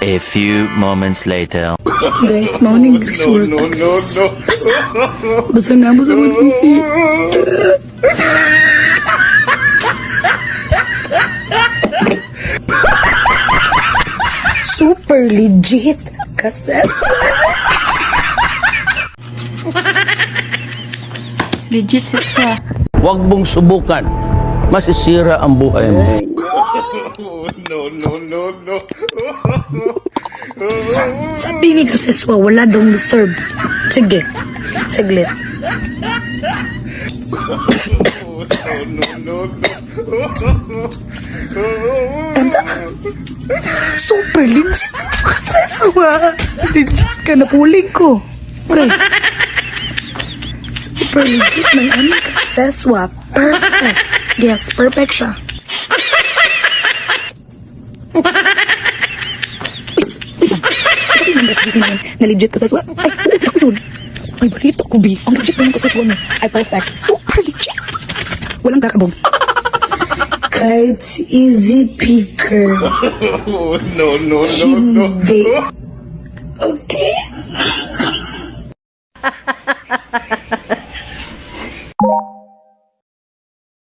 A few moments later. Guys, morning resulta. Basta na mo sa mag-PC. Super legit. Kases. Legit siya. Huwag mong subukan. Masisira ang buhay mo. Sabi ni Kaseswa, wala daw deserve. Sige. Saglit. Tansa. Super legit. Kaseswa. Legit ka na puling ko. Okay. Super legit ng aming Kaseswa. Perfect. Yes, perfect siya. Na legit Kaseswa. Ay, yun. Ay, balito ko, B. Ang legit ng Kaseswa mo. Ay, perfect. Super legit. Walang kakabog. Kahit si Easy Picker. No. Hindi. Okay?